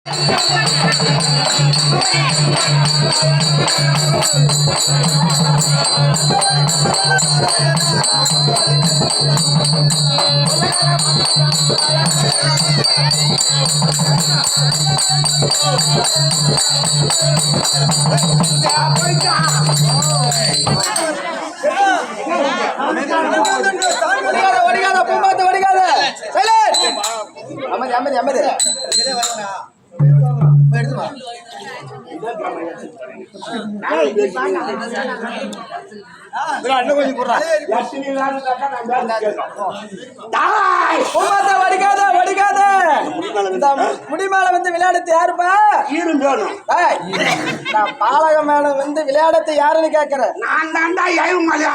முடிமால வந்து விளையாடுறது யாருப்பா? பாலக மேல வந்து விளையாடுறது யாருன்னு கேக்குறேன். நான் தாண்டா ஏழுமலையா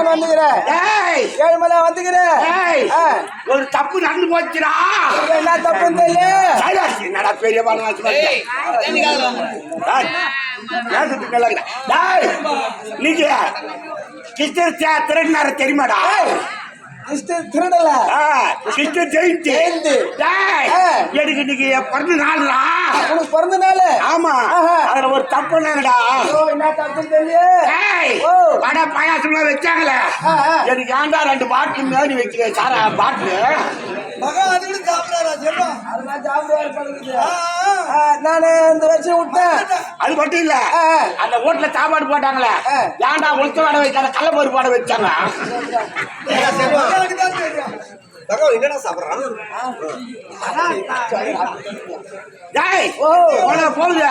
வந்துக்கிறேன். ஏழுமலையா வந்துக்கிறேன். ஒரு தப்பு நடந்து போச்சுடா. என்ன தப்புன்னு தெரியல. என்னடா பெரிய நீங்க கிருஷ்ணர் திருநார தெரியுமாடா? திருடல கிருஷ்ணர் ஜெயந்தி எனக்கு இன்னைக்கு பிறந்த நாள்டா. உனக்கு பிறந்த நாள்? ஆமா. அதுல ஒரு தப்பு என்னடா? என்ன தப்புன்னு தெரியல. வடை பாயாசமா வச்சாங்களே, எனக்கு ஏன்டா 2 பாட்டில் மேடி வைக்கிறேன் சாரா பாட்டில். நானு இந்த வருஷம் விட்டேன். அது மட்டும் இல்ல, அந்த வீட்டுல சாப்பாடு போட்டாங்களே, ஏன்டா உளுத்த வடை வைக்காத கள்ளப்பருப்பு வடை வச்சாங்க. என்னடா சாப்பிடுறான்? போகுது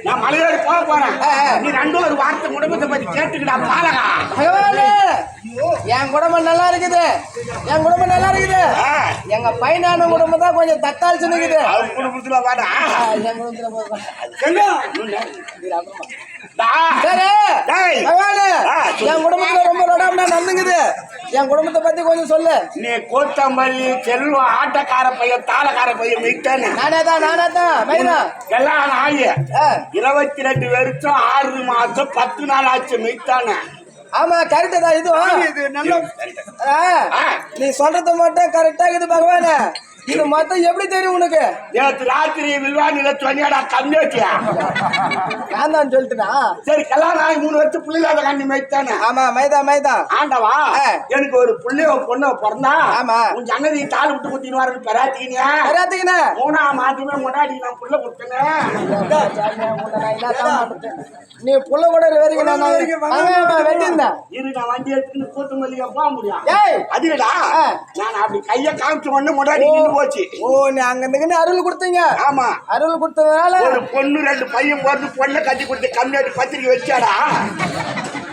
நான் மலையோடு போக போறேன். நீ 2 ஒரு வார்த்தை குடும்பத்தை பத்தி கேட்டுக்கிட்டா பாலகா. என் குடும்பம் நல்லா இருக்குது. எங்க பையனான குடும்பம் தான் கொஞ்சம் தத்தாளிச்சு நிக்குது. குடும்பத்துல வாடா. என் குடும்பத்துல என் குடும்பத்துல ரொம்ப ரொடாம நடந்துங்குது. என் குடும்பத்தை பத்தி கொஞ்சம் சொல்லு. நீ கோத்தம்பள்ளி செல்வம் ஆட்டக்கார பையன் தாளக்கார பையன் மீட்டானு நானே தான் எல்லாம் ஆகிய 22 வருஷம் 6 மாசம் 10 நாள் ஆச்சு மீட்டானு. ஆமா கரெக்ட் தான். இது நல்ல நீ சொல்றது மட்டும் கரெக்டா இருக்குது பகவான. இது மொத்தம் எப்படி தெரியும் உனக்கு? நேற்று ராத்திரி வில்வானில சொன்னியாடா கம்மியாட்டியா? நான் தான் சொல்லிட்டுனா. சரி கல்யாணம் ஆகி 3 வருஷம் புள்ளிலாத கண்ணி மைத்தானே. ஆமா மைதா ஆண்டவா, எனக்கு ஒரு புள்ளைய பொண்ணு பிறந்தா. ஆமா. உன் ஜன்னதி தாள் விட்டு குத்தின்னு வரது பெறாத்தீங்க. 3ஆம் மாதமே முன்னாடி நான் புள்ள கொடுத்தேன். நீ புள்ள கூட வரைக்கும் வெட்டிருந்தேன். இரு நான் வண்டி எடுத்துன்னு கூத்து மல்லிகை போக முடியும். அதுடா நான் அப்படி கைய காமிச்சு ஒண்ணு முன்னாடி போச்சு. நீ அங்க இருந்து அருள் கொடுத்தீங்க. ஆமா, அருள் கொடுத்ததுனால ஒரு பொண்ணு 2 பையன் போறது பொண்ணை கட்டி கொடுத்து கம்மியாட்டி பத்திரிக்கை வச்சாடா.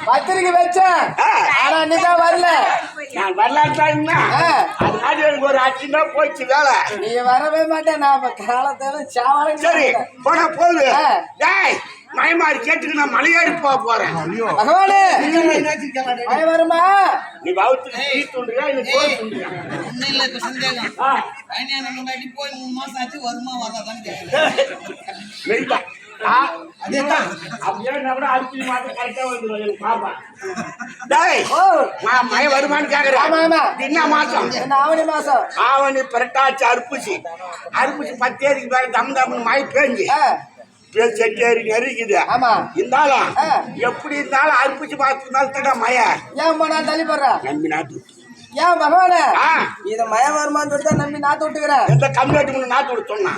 பத்திரிக்கை வச்சேன். ஆனா நீதான் வரல. நான் வரலாட்டா அதனால எனக்கு ஒரு அச்சின்னா போச்சு வேலை. நீ வரவே மாட்டேன். நான் காலத்தால சாவல. சரி போனா போகுது. மயமாரி கேட்டுக்கு நான் மலையாரி போக போறேன். பகவானே மழை வருமா? நீ பௌத்துக்கு தீ தூண்டுறியா இல்ல கோல் தூண்டுறியா? ஒன்னும் இல்ல, இப்ப சந்தேகம். கல்யாணம் முன்னாடி போய் 3 மாசம் ஆச்சு, வருமா வராதான்னு கேட்கிறேன். அப்படியே கூட அரிசி மாதம் கரெக்டா வந்துடும் எனக்கு பாப்பா. நான் மழை வருமானு கேக்குறேன். என்ன மாசம்? ஆவணி மாசம். ஆவணி புரட்டாச்சி அர்ப்புசி 10 தேதிக்கு மேல தம் மழை பேஞ்சு செட்டேரி நெருக்குது. இருந்தாலும் எப்படி இருந்தாலும் அர்ப்பிச்சு பார்த்துனால மழை ஏன் போனா தள்ளி போடுற நம்பி நாட்டு. ஏன் பகவானே இத மழை வருமானு சொல்லிட்டு நம்பி நாத்து விட்டுக்கிறேன். எந்த கம்மியாட்டு நாத்து விட சொன்னா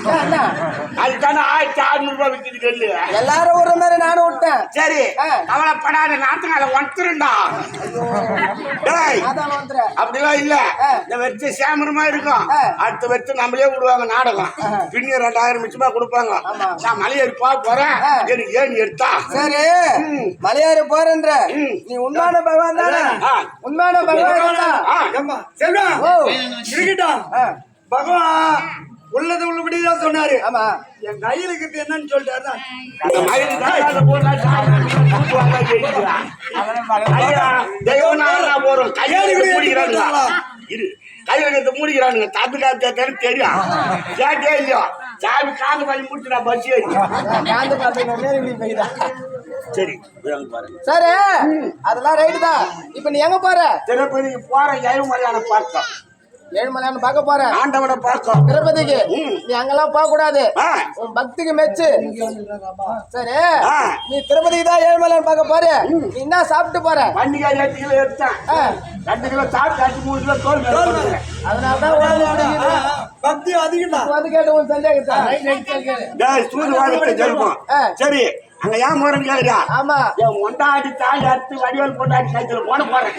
அதுக்கான 1600 ரூபாய் விற்கிது நெல்லு. எல்லாரும் ஒரு மாதிரி நானும் விட்டேன். சரி கவலைப்படாத, நாத்துக்கால வந்துருண்டா. அப்படிலாம் இல்ல, இந்த வச்சு சேமரமா இருக்கும். அடுத்த வச்சு நம்மளே விடுவாங்க நாடகம். பின்ன 2000 மிச்சமா கொடுப்பாங்க. நான் மலையேறி போக போறேன். எனக்கு ஏன் எடுத்தா? சரி மலையேறி போறேன்ற நீ உண்மையான பகவான் தானே? உண்மையான பகவான் தான். பகவான் உள்ளது உள்ளபடிதான் சொன்னாரு. ஆமா, என் கையில இருக்கு என்னன்னு சொல்லிட்டாரு. கையில மூடிக்கிறானுங்க. தத்து காத்து தெரியும். கேட்டே இல்லையோ சாமி காந்து பண்ணி முடிச்சுடா பஸ் ஏறி. சரி சரி அதெல்லாம் ரைட்டு தான். இப்ப நீ எங்க போற? திருப்பதிக்கு போற ஏழுமலையான பார்த்தோம். ஏழுமலையான்னு பார்க்க போறேன். ஆண்டவனை பார்க்கும். திருப்பதிக்கு நீ அங்கெல்லாம் போக கூடாது. உன் பக்திக்கு மெச்சு. சரி, நீ திருப்பதிக்கு தான் ஏழுமலையான்னு பார்க்க போற. நீ என்ன சாப்பிட்டு போற? பண்டிகை 8 கிலோ எடுத்தேன். 2 கிலோ சாப்பிட்டு 3 கிலோ தோல். அதனாலதான் பக்தி அதிகம் வந்து கேட்டு உன் சந்தேகத்தா. சரி, அங்க ஏன் போறேன்னு கேக்குறியா? ஆமா, என் மொண்டாடி தாலி அறுத்து வடிவல் பொண்டாடி கைத்துல போட போறேன்.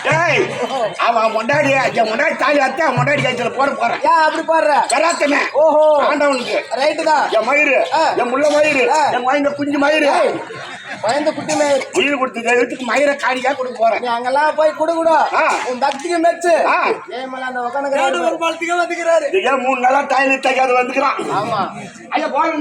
டேய், அவன் மொண்டாடி என் மொண்டாடி தாலி அறுத்து அவன் மொண்டாடி கைத்துல போட போறேன். ஏன் அப்படி போடுற? கராத்தமே. ஓஹோ, ஆண்டவனுக்கு ரைட்டு தான். என் மயிறு, என் முள்ள மயிறு, என் மயிந்த குஞ்சு மயிறு, பயந்து குட்டி மயிறு உயிர் கொடுத்து மயிரை காடிக்கா கொடுக்க போறேன். நீ அங்கெல்லாம் போய் குடுக்குடும். உன் பக்திக்கு மெச்சு. ஏழுமலை அந்த உட்காந்து ஒரு பாலத்துக்கு வந்துக்கிறாரு. 3 நாளா டாய்லெட் தைக்காது வந்துக்கிறான். ஆமா, ஐயா போய்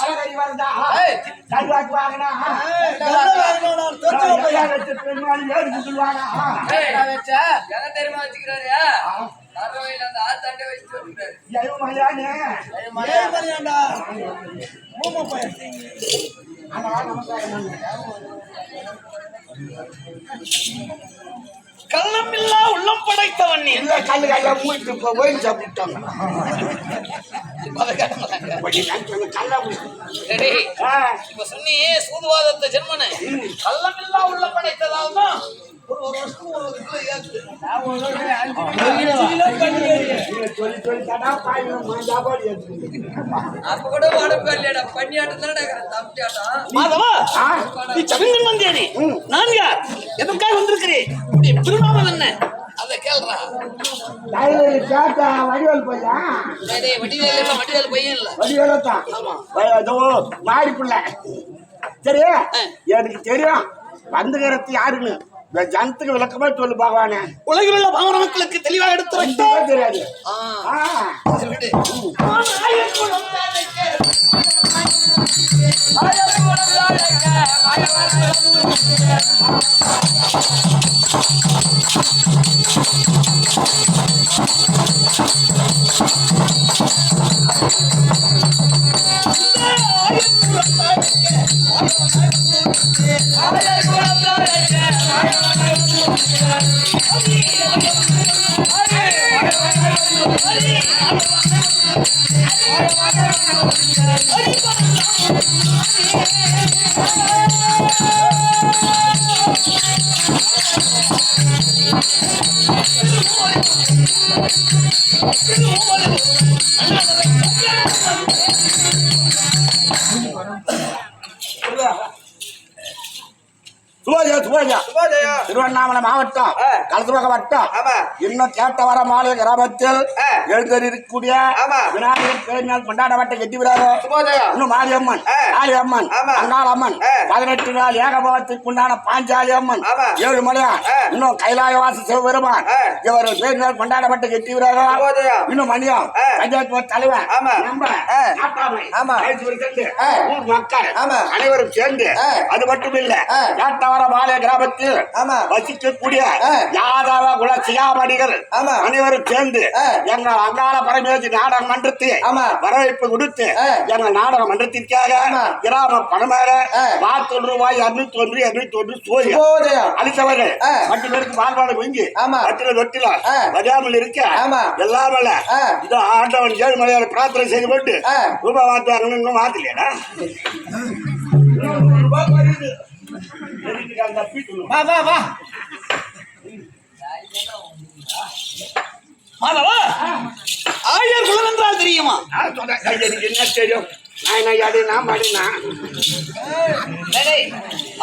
பலகரி வருதா? கல்வாக்கு வாங்கினா கள்ளமில்லா உள்ளம் படைத்தவன் நீ. இல்ல கல்லு கல்ல மூட்டு போய் சாப்பிட்டாங்க. இப்ப சொன்னியே சூதுவாதத்தை ஜென்மனே கள்ளமில்லா உள்ள படைத்ததால் தான் ஒரு வருஷம் அப்ப கூட வாடப்பள்ளியடா பண்ணியாட்டம் நீ சவிங்கன் வந்தியானே நான் யார் எதற்காக வந்திருக்கிறேன் திருநாமம் என்ன அதை கேள்றா வடிவேல் பையா வடிவேல் பையன் இல்ல வடிவேலத்தான். மாடிக்குள்ள சரி எனக்கு தெரியும் வந்துகிறது யாருன்னு ஜனத்துக்கு விளக்கமா சொல்லு பகவானே. உலகில் உள்ள பாவன மக்களுக்கு தெளிவாக எடுத்து தெரியாது. திருவண்ணாமலை மாவட்டம் கலத்துவக வட்டம் இன்னும் கேட்ட வர மாலை கிராமத்தில் எழுந்தறியக்கூடிய விநாயகர் பெருநாள் கொண்டாடப்பட்ட கெட்டி விடாதம். இன்னும் மாரியம்மன், காளியம்மன், அங்காளம்மன் 18 நாள் ஏகபவத்திற்குண்டான பாஞ்சாலி அம்மன், 7 மலையான், இன்னும் கைலாயவாசி சிவபெருமான் இவர் பெருநாள் கொண்டாடப்பட்ட கெட்டி விடாதம். இன்னும் மணியம் பஞ்சாயத்து தலைவர் ஊர் மக்கள் அனைவரும் சேர்ந்து அது மட்டும் இல்ல கேட்டவர மாலை கிராமத்தில் வசிக்கக்கூடிய யாதவ குல சிகாமணிகள் அனைவரும் சேர்ந்து எங்கள் அங்காள பரமேசி நாடக மன்றத்தை வரவேற்பு கொடுத்து எங்கள் நாடக மன்றத்திற்காக கிராம பணமாக ரூபாய் 201 சோழி அளித்தவர்கள் 10 பேருக்கு பால்பாடு பொங்கி 10 தொட்டில வராமல் இருக்க எல்லாமல்ல இதோ ஆண்டவன் ஏழுமலையார பிரார்த்தனை செய்து கொண்டு ரூபாய் வாத்துவாங்க இன்னும் வாத்திலேடா மாதவா ஆயர் குலம் என்றால் தெரியுமா? என்ன தெரியும்?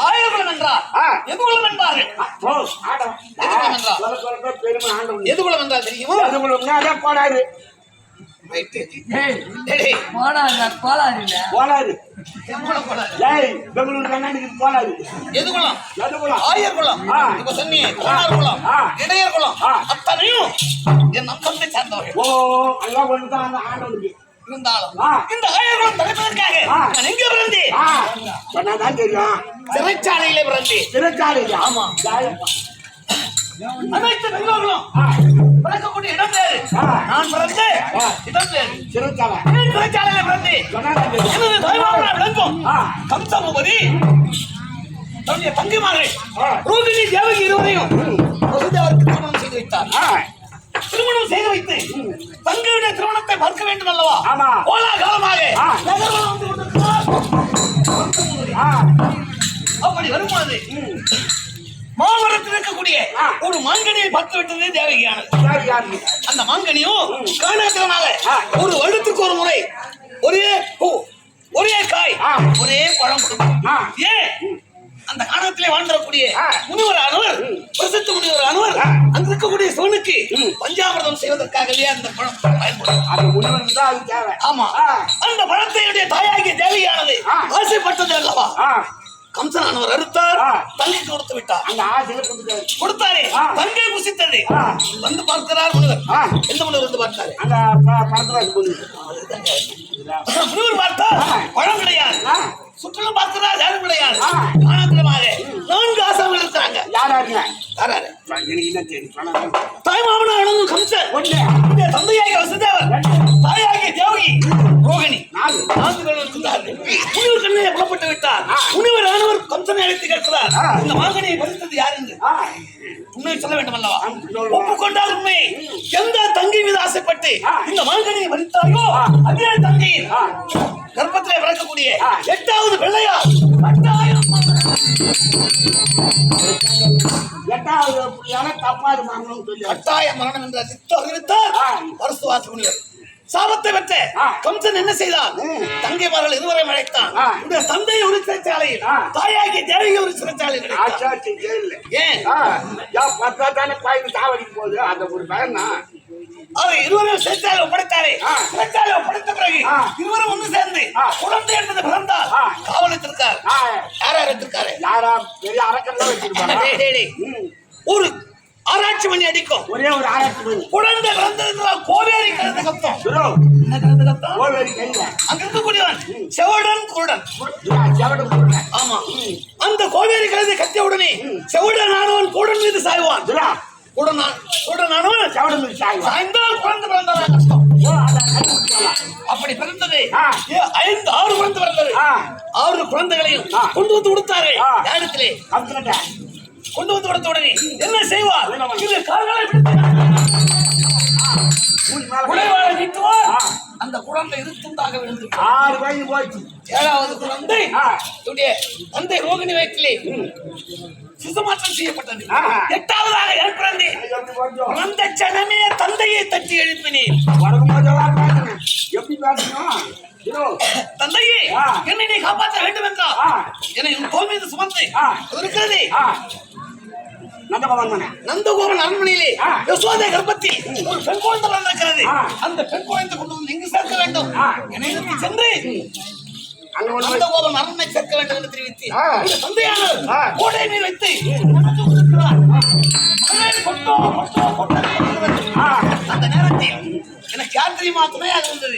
ஆயர் குலம் என்றால் எது குலம் என்பார்கள்? எது குலம் என்றால் தெரியுமா? போனாரு பெங்களூர் கண்ணாடிக்கு போனாரு. எது குலம்? ஆயர் குலம். இப்ப சொன்னீங்க கோனார் குலம், இடையர் குலம் அத்தனையும் என் நம்பத்தை சார்ந்தவர்கள். ஓ எல்லாம் ஒண்ணுதான் அந்த ஆண்டவனுக்கு. இருந்தாலும் ஆ. இந்த ஆயிரம் தடுப்பதற்காக நான் எங்க பிறந்தேன்? சொன்னாதான் தெரியும். சிறைச்சாலையிலே பிறந்தேன். சிறைச்சாலையா? ஆமா. அனைத்து பெண்களும் பிறக்கக்கூடிய இடம் வேறு. நான் பிறந்த இடம் வேறு. சிறைச்சாலை. ஏன் சிறைச்சாலையில பிறந்தேன்? சொன்னாதான் தெரியும். எனது தாய்மாமனா விளங்கும் கம்சபூபதி தன்னுடைய தங்கைமார்கள் ரோகிணி தேவகி இருவரையும் வசுதேவருக்கு திருமணம் செய்து வைத்தார். திருமணம் செய்து வைத்து தங்கையுடைய திருமணத்தை பார்க்க வேண்டும் அல்லவா? ஆமா. கோலாகலமாக நகர்வலம் வந்து கொண்டிருக்கிறார். அப்படி வரும்பொழுது மாமரத்தில் இருக்கக்கூடிய ஒரு மாங்கனியை பார்த்து விட்டது தேவகியானது. அந்த மாங்கனியும் காணாத்தனமாக ஒரு வருடத்துக்கு ஒரு முறை ஒரே பூ, ஒரே காய், ஒரே பழம் கொடுக்கும். ஏன்? அந்த காணத்திலே வாழ்ந்தக்கூடிய முனிவரானவர், பிரசித்த முனிவரானவர் அங்க இருக்கக்கூடிய சிவனுக்கு பஞ்சாமிர்தம் செய்வதற்காகவே அந்த பழம் பயன்படும். ஆமா. அந்த பழத்தையுடைய தாயாகிய தேவியானது ஆசைப்பட்டது அல்லவா? கம்சனானவர் அறுத்தார், தங்கைக்கு கொடுத்து விட்டார். அந்த ஆசையை கொடுத்தாரே, தங்கை புசித்தது. வந்து பார்க்கிறார் முனிவர். எந்த முனிவர் வந்து பார்த்தாரு? முனிவர் பார்த்தார், பழம் கிடையாது. சுற்றுலும் பார்க்கிறார், யாரும் கிடையாது. காணாத்திரமாக 4 ஆசாமிகள் இருக்கிறாங்க. யாராரு? தாய்மாமனா அணங்கும் கம்சன், தந்தையாகிய வசுதேவர், தாயாகிய தேவகி, ரோகிணி, 4 பேர் இருக்கிறார்கள். முனிவர் கண்ணையை புலப்பட்டு விட்டார். முனிவர் ஆனவர் கம்சனை அழைத்து கேட்கிறார், இந்த மாங்கனியை பறித்தது யார் என்று உண்மை சொல்ல வேண்டும் அல்லவா? ஒப்புக்கொண்டார் உண்மை. எந்த தங்கை மீது ஆசைப்பட்டு இந்த மாங்கனியை பறித்தாயோ அதே தங்கையின் கர்ப்பத்திலே பிறக்கக்கூடிய 8வது பிள்ளையா கட்டாய மரணம் என்ற வருஷவாசி முனிவர் சாபத்தை பெற்ற கம்சன் என்ன செய்தான்? தங்கைமார்கள் இருவரையும் அழைத்தான். இந்த தந்தை ஒரு சிறைச்சாலையில், தாயாகிய தேவகி ஒரு சிறைச்சாலையில். ஏன்? போது அந்த ஒரு பயன் அவர் இருவரும் சிறைச்சாலை ஒப்படைத்தாரே. சிறைச்சாலை ஒப்படைத்த பிறகு இருவரும் ஒன்று சேர்ந்து குழந்தை என்பது பிறந்தால் காவலித்திருக்கார். யாரா இருந்திருக்காரு? யாரா பெரிய அரக்கெல்லாம் வச்சிருப்பாங்க. ஒரு ஆராய்ச்சி பண்ணி அடிக்கும். ஒரே ஒரு ஆராய்ச்சி பண்ணி குழந்தை பிறந்ததுனால் கோவேரி கலந்து கத்தம். என்ன கலந்து கத்தம்? கோவேரி கையில அங்க இருக்கக்கூடியவன் செவடன் குருடன். ஆமா. அந்த கோவேரி கலந்து கத்திய உடனே செவடன் ஆனவன் கூடன் மீது சாய்வான். கூடனானவன் செவடன் மீது சாய்ந்தால் குழந்தை பிறந்தால் கஷ்டம். அப்படி பிறந்தது 5-6 குழந்தை பிறந்தது. 6 குழந்தைகளையும் கொண்டு வந்து கொடுத்தாரு. இடத்திலே கொண்டு வந்து கொடுத்த உடனே என்ன செய்வார்? இது கால்களை உடைவாளை நீட்டுவார். அந்த குழந்தை இருத்துண்டாக விழுந்து 6 வயது போச்சு. 7வது குழந்தை தந்தை ரோகிணி வயிற்றிலே சுத்தமாற்றம் செய்யப்பட்டது. 8வதாக என் பிறந்தே அந்த ஜனமே தந்தையை தட்டி எழுப்பினேன். எப்படி பேசணும்? தந்தையே, என்னை நீ காப்பாற்ற வேண்டும் என்றால் என்னை உன் தோல் மீது சுமந்து இருக்கிறதே நந்தகோபன் அரண்மனையிலே யசோதை கர்ப்பத்தில் ஒரு பெண் குழந்தை பிறந்திருக்கிறது. அந்த பெண் குழந்தை கொண்டு வந்து இங்கு சேர்க்க வேண்டும். என்னை சென்று நந்தகோபன் அரண்மனை சேர்க்க வேண்டும் என்று தெரிவித்து தந்தையானவர் கோடை நீர் வைத்து அந்த நேரத்தில் எனக்கு யார் தெரியுமா துணையாக வந்தது?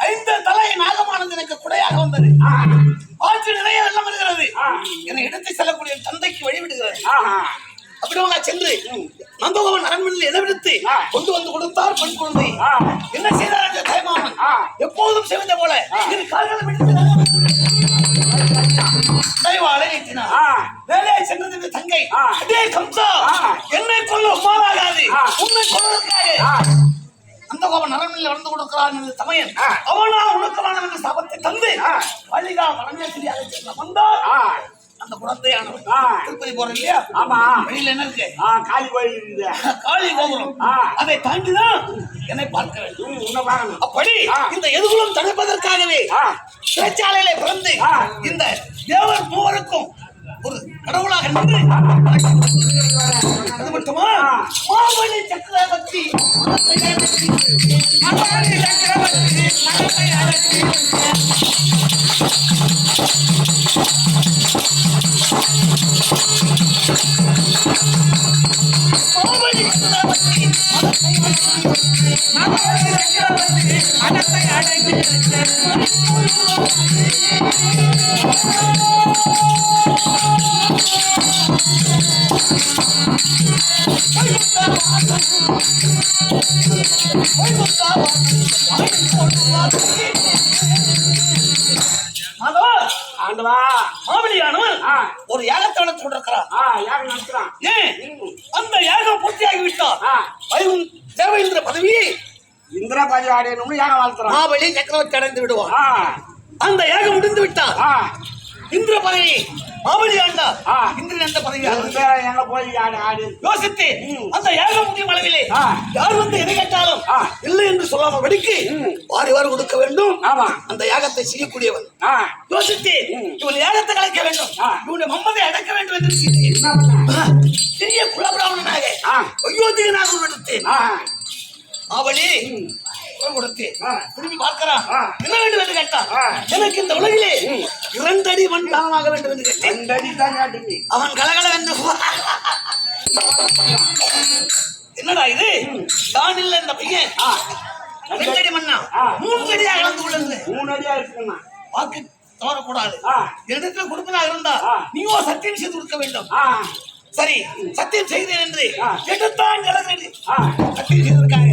5 தலை நாகமானது எனக்கு குடையாக வந்தது. ஆற்று நிறைய வெள்ளம் வருகிறது. என்னை எடுத்து செல்லக்கூடிய தந்தைக்கு வழிவிடுகிறது. அப்படிவாங்க சென்று நந்தகோபன் அரண்மனையில் எதிர்த்து கொண்டு வந்து கொடுத்தார் பெண் குழந்தை. என்ன செய்தார் அந்த தாய்மாமன்? எப்போதும் செய்வதை போல இரு கால்களை பிடித்து தைவாளை நீட்டினார். வேலையை சென்றது தங்கை. அதே கம்சா, என்னை கொல்ல உமாராகாது, உன்னை கொள்வதற்காக நந்தகோபன் அரண்மனையில் வந்து கொடுக்கிறான் என்று தமையன் அவனா உனக்குறான் என்று சாபத்தை தந்து வழிகா வளமையாக வந்தார். அந்த குழந்தையானவர் திருப்பதி போறோம் இல்லையா? ஆமா. வெளியில என்ன இருக்கு? காளி கோயில் இருக்கு. காளி கோபுரம். அதை தாண்டிதான் என்னை பார்க்க வேண்டும். அப்படி இந்த எதுகுலம் தடுப்பதற்காகவே சிறைச்சாலையில பிறந்து இந்த தேவர் மூவருக்கும் ஒரு கடவுளாக நின்று அது மட்டுமா மாமணி சக்கரவர்த்தி மனத்தை அடக்கி ஆண்டவா மாமணியானவன் ஒரு யாகத்தை நடத்தி கொண்டிருக்கிறான். யாகம் நடத்துறான். அந்த யாகம் பூர்த்தியாகி விட்டான். தேவேந்திர பதவியை இந்திரா பதவி அடையணும்னு யாகம் வாழ்த்துறான். மாபலி சக்கரவர்த்தி அடைந்து விடுவான். அந்த யாகம் முடிந்து விட்டான். இந்திர பதவி மாபலி ஆண்டா. இந்திரன் எந்த பதவி எங்க போய் ஆடு யோசித்து அந்த யாகம் முடியும் அளவிலே யார் வந்து எதை கேட்டாலும் இல்லை என்று சொல்லாமல் படிக்கு வாரி வாரி கொடுக்க வேண்டும். அந்த யாகத்தை செய்யக்கூடியவன் யோசித்து இவன் யாகத்தை கலைக்க வேண்டும், இவனுடைய மம்மதை அடக்க வேண்டும் என்று சிறிய குலபிராமணனாக அயோத்தியனாக எடுத்தேன். அவளே கொடுத்து திரும்பி பார்க்கிறான். என்ன வேண்டும் என்று கேட்டான். எனக்கு இந்த உலகிலே 2 அடி மண் தானமாக வேண்டும் என்று கேட்டேன். 2 அடி தான் கேட்டீங்க. அவன் கலகல என்று என்னடா இது தான் இல்ல இந்த பையன் 2 அடி மண்ணா 3 அடியாக கலந்து உள்ளது. 3 அடியா இருக்குன்னா வாக்கு தவறக்கூடாது. இடத்துல கொடுப்பதா இருந்தா நீயோ சத்தியம் செய்து கொடுக்க வேண்டும். சரி சத்தியம் செய்தேன் என்று எடுத்தான் சத்தியம் செய்திருக்காங்க.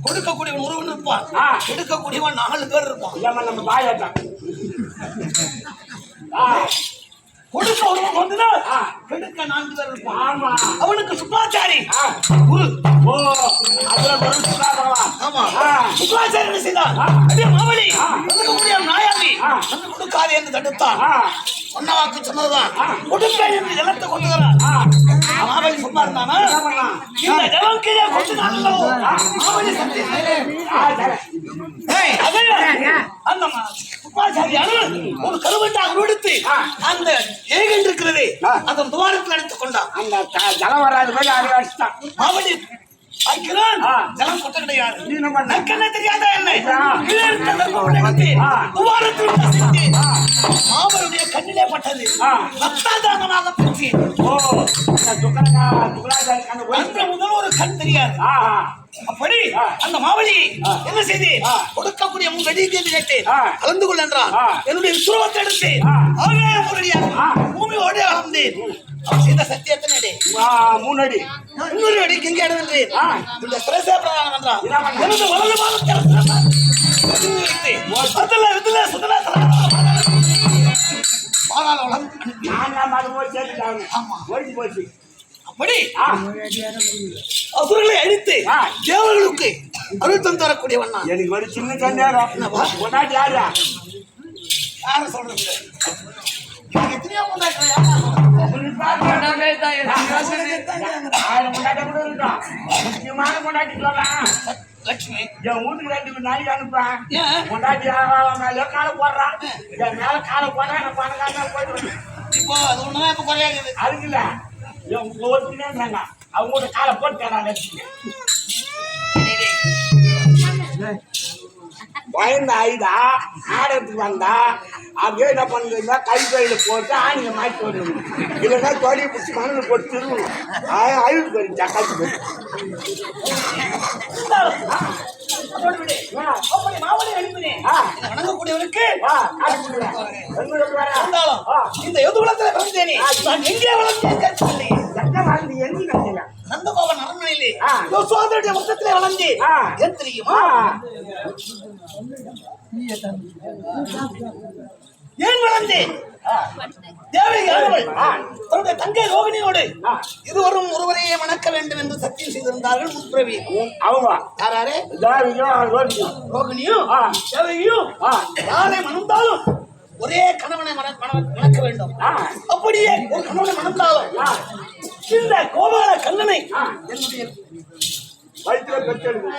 கொடுக்கக்கூடியவன் ஒருவன் இருப்பான், எடுக்கக்கூடியவன் 4 பேர் இருப்பான். நம்ம பாயாட்டான் கொடுக்க ஒருவன் கொண்டுதான் கெடுக்க 4 பேர் இருப்பான். அவனுக்கு சுப்பாச்சாரி குரு. ஆமா சுப்பாச்சாரி என்ன செய்தான்? அதே மாவலி கொடுக்கக்கூடிய நாயாமி வந்து கொடுக்காது என்று தடுத்தான். சொன்ன வாக்கு சொன்னதுதான் கொடுப்பேன் என்று ஜலத்தை கொண்டுகிறான். மாவலி சும்மா இருந்தானா? இந்த ஜலம் கீழே கொண்டு நல்லோ மாவலி அந்த சுப்பாச்சாரியான ஒரு கருவட்டாக கொடுத்து அந்த ஏகன் இருக்கிறதே அதன் துவாரத்தில் அடித்துக் கொண்டான். அந்த ஜலம் வராது போய் அதை அடிச்சுட்டான். மாவலி ஜலம் கொட்ட கிடையாது. நக்கென்ன தெரியாதா என்ன? மாவருடைய கண்ணிலே பட்டது. ரத்தாதாரமாக பிடிச்சி அந்த முதல் ஒரு கண் தெரியாது. அப்படி அந்த மாவலி என்ன செய்து கொடுக்கக்கூடிய 3 அடி என்று கேட்டேன். கலந்து கொள் என்றான். என்னுடைய விசுவத்தை எடுத்து 1000 அடியாக பூமியோடு அளந்தேன். அவன் செய்த சத்தியத்தின் அடி 3 அடி 300 அடிக்கு எங்கே இடவென்றேன். இந்த சிரசே பிரதானம் என்றான். எனது வலது பாதத்தில் அப்படி அசுரர்களை அழித்து தேவர்களுக்கு அருள் தந்து தரக்கூடியவன். எனக்கு ஒரு சின்ன சந்தேகம். கொண்டாடி யாரா யார சொல்றது? எத்தனையோ லட்சுமி என் வீட்டுக்கு 2 நாளைக்கு அனுப்புறேன். கொண்டாடி காலை போடுறான். என் மேல காலை போடுறேன். எனக்கு பணக்காரனா போயிடுவேன். இப்போ அது ஒண்ணுதான் இப்ப குறையாது. அதுக்கு இல்ல என் ஒருத்தினேன்றாங்க. அவங்களோட காலை போட்டு லட்சுமி பயந்த ஆயுதா ஆடத்துக்கு வந்தா அப்படியே என்ன பண்ணுறீங்க? கை கையில போட்டு ஆணியை மாற்றி வரணும். இல்லைன்னா தொலையை பிடிச்சி மண்ணில் போட்டு திரும்பணும். அழுது போயிருச்சா காய்ச்சி போயிட்டு வணங்கக்கூடியவனுக்கு இந்த எதுகுலத்துல பிறந்தேனே நான் எங்கே வளர்ந்தேன்? நந்தகோபன் அரண்மனையிலே சோதரனுடைய வசத்திலே வளர்ந்தேன். ஏன் தெரியுமா? ஏன் வளர்ந்தேன்? தேவையானவள் தன்னுடைய தங்கை ரோகிணியோடு இருவரும் ஒருவரையே மணக்க வேண்டும் என்று சத்தியம் செய்திருந்தார்கள். முன்பிரவி அவங்க யாரே ரோகிணியும் தேவையும் யாரை மணந்தாலும் ஒரே கணவனை மணக்க வேண்டும். அப்படியே ஒரு கணவனை மணந்தாலும் இந்த கோபால கண்ணனை என்னுடைய வயிற்றுல பெற்றெடுக்கும்.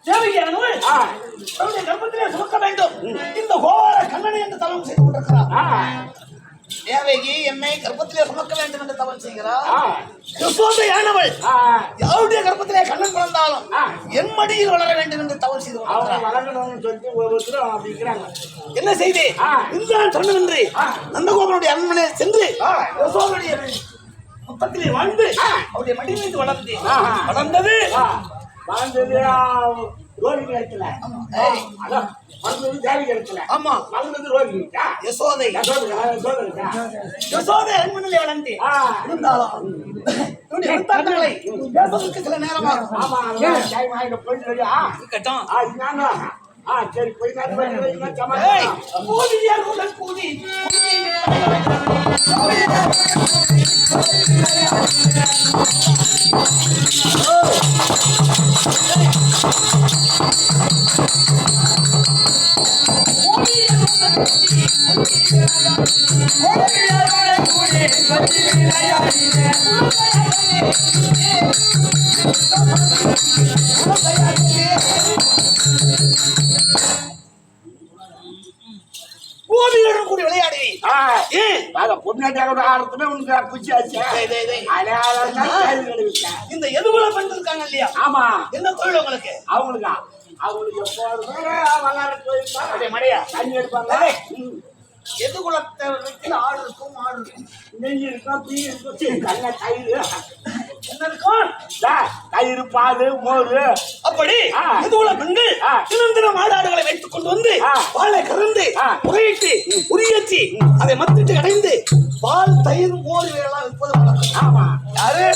தேவகியானவள் அவருடைய கர்ப்பத்திலே சுமக்க வேண்டும். இந்த கோவார கண்ணனை என்று தவம் செய்து கொண்டிருக்கிறார். தேவகி என்னை கர்ப்பத்திலே சுமக்க வேண்டும் என்று தவம் செய்கிறார். யசோதையானவள் யாருடைய கர்ப்பத்திலே கண்ணன் பிறந்தாலும் என் மடியில் வளர வேண்டும் என்று தவம் செய்து கொண்டிருக்கிறார். என்ன செய்தி இதுதான் சொன்னவென்று நந்தகோபனுடைய அரண்மனை சென்று யசோதையுடைய பக்கத்திலே வாழ்ந்து அவருடைய மடி மீது வளர்ந்தது யசோதை அரண்மனையிலே வளர்ந்து இருந்தாலும் சில நேரமாகும். சரி போய் கோபியுடன் கூடி விளையாடி இந்த எதுகுல பெண்கள் இருக்காங்க இல்லையா? ஆமா. என்ன தொழில் உங்களுக்கு? அவங்களுக்கா? அவங்களுக்கு எப்போதுமே மழையா தண்ணி எடுப்பாங்க. எதுகுலத்தை ஆடு இருக்கும், மாடு இருக்கும், நெய் இருக்கும், தீ இருக்கும், நல்ல தயிர் என்ன இருக்கும், தயிர், பால், மோர். அப்படி எதுகுல பெண்கள் தினம் மாடாடுகளை வைத்துக் கொண்டு வந்து பாலை கறந்து முறையிட்டு உரியச்சி அதை மத்திட்டு கடைந்து பால், தயிர், மோர் இவையெல்லாம் விற்பது வழக்கம். ஆமா. யாரு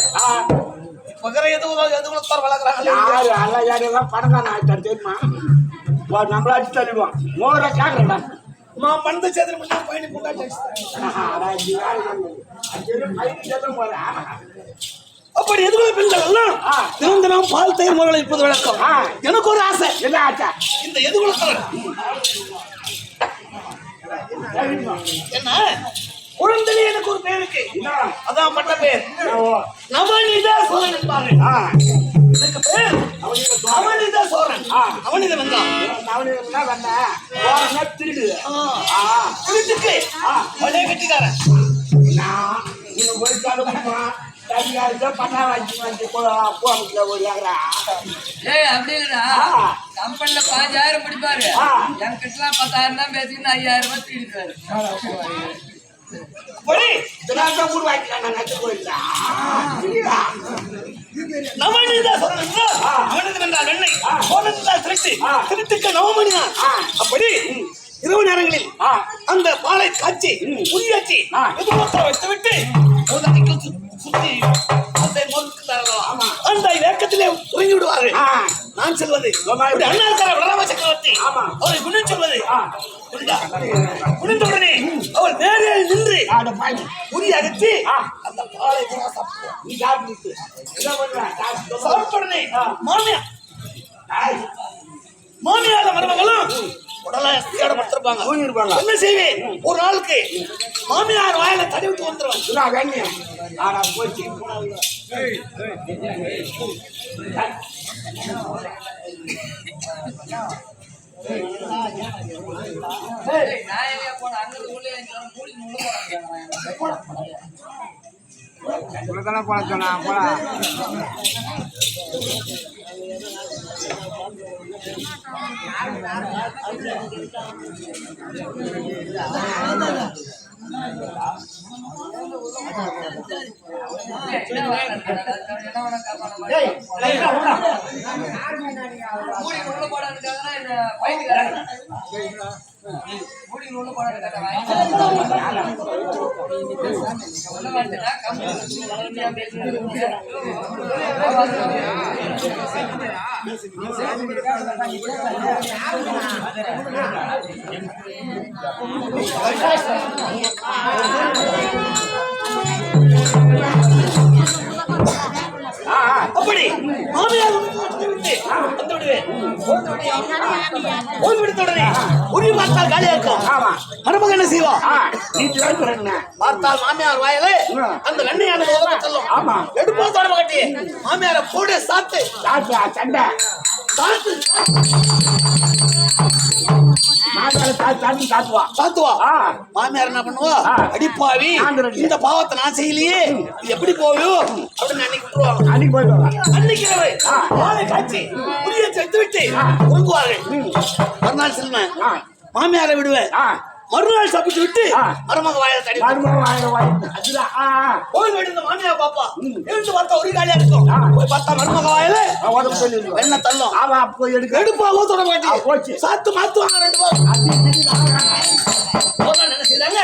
பகர எதுகுலத்தார் வளர்க்குறாங்க? யாரு அல்ல யாரெல்லாம் பணக்காரன் ஆயிட்டார் தெரியுமா? நம்மள அடிச்சு தள்ளிடுவான். மோரை கேட்கறா நான் பண்ட சேதனம் பண்ணி பயணி கொண்டாடி. அப்படி எதுவுமே பெண்கள் எல்லாம் தினம் பால், தயிர், மோர்களை இப்போது வழக்கம். எனக்கு ஒரு ஆசை. என்ன ஆச்சா? இந்த எதுகுலத்தவர் என்ன குழந்தையிலே எனக்கு ஒரு பேர் இருக்கு. அதான் பட்ட பேர் நவநீத சோழன் என்பாரு. எனக்கு பேர் நவநீத சோழன். நவநீத வந்தான் திருடு திருட்டுக்கு ஒரே கட்டிக்காரன். கம்பெனில 5000 பிடிப்பாரு, என் கிட்ட 10,000 தான் பேசிக்கிட்டு 5000 ரூபாய் திருடுறாரு. அப்படி இரவு நேரங்களில் அந்த பாலை காய்ச்சி புரியாச்சி வைத்து விட்டு சுத்தி அந்த வேக்கத்திலே உறங்கி விடுவார்கள். நான் சொல்வது அண்ணாக்கார வளராம சக்கரவர்த்தி அவரை குணம் சொல்வது குனிந்தவுடனே அவர் நேரே நின்று புரி அகற்றி அந்த பாலை சாப்பிட்டுடனே மாமியார மருமகளும் உடலை தேடப்பட்டிருப்பாங்க. என்ன செய்வேன், ஒரு நாளுக்கு மாமியார் வாயில தடி விட்டு வந்துருவாங்க. அப்படி மாமியார் உரி பார்த்தால் காலியா இருக்கும். மருமக என்ன செய்வா? பார்த்தால் மாமியார் வாயில அந்த வெண்ணையானது உதவ செல்லும். எடுப்பா தொடர்பு கட்டி மாமியார போடு சாத்து சண்டை காத்துவா சாத்துவா மாமியார் என்ன பண்ணுவா அடிப்பாவி இந்த பாவத்தை நான் செய்யலையே இது எப்படி போகும் அப்படின்னு அன்னைக்கு விட்டுருவாங்க. அன்னைக்கு போயிடுவாங்க. அன்னைக்கு இரவு பாலை காய்ச்சி புளியை வைத்து விட்டு உறங்குவார்கள். மறுநாள் செல்வேன் மாமியாரை விடுவேன். மறுநாள் சாப்பிட்டு விட்டு மருமக வாயில தடி போய் விடுந்த மாமியார் பாப்பா எழுந்து பார்த்தா ஒரு காலியா இருக்கும். போய் பார்த்தா மருமக வாயில வெண்ண தள்ளும் எடுப்பாவோ தொட மாட்டேன் சாத்து மாத்துவாங்க. ரெண்டு பேரும் என்ன செய்தாங்க?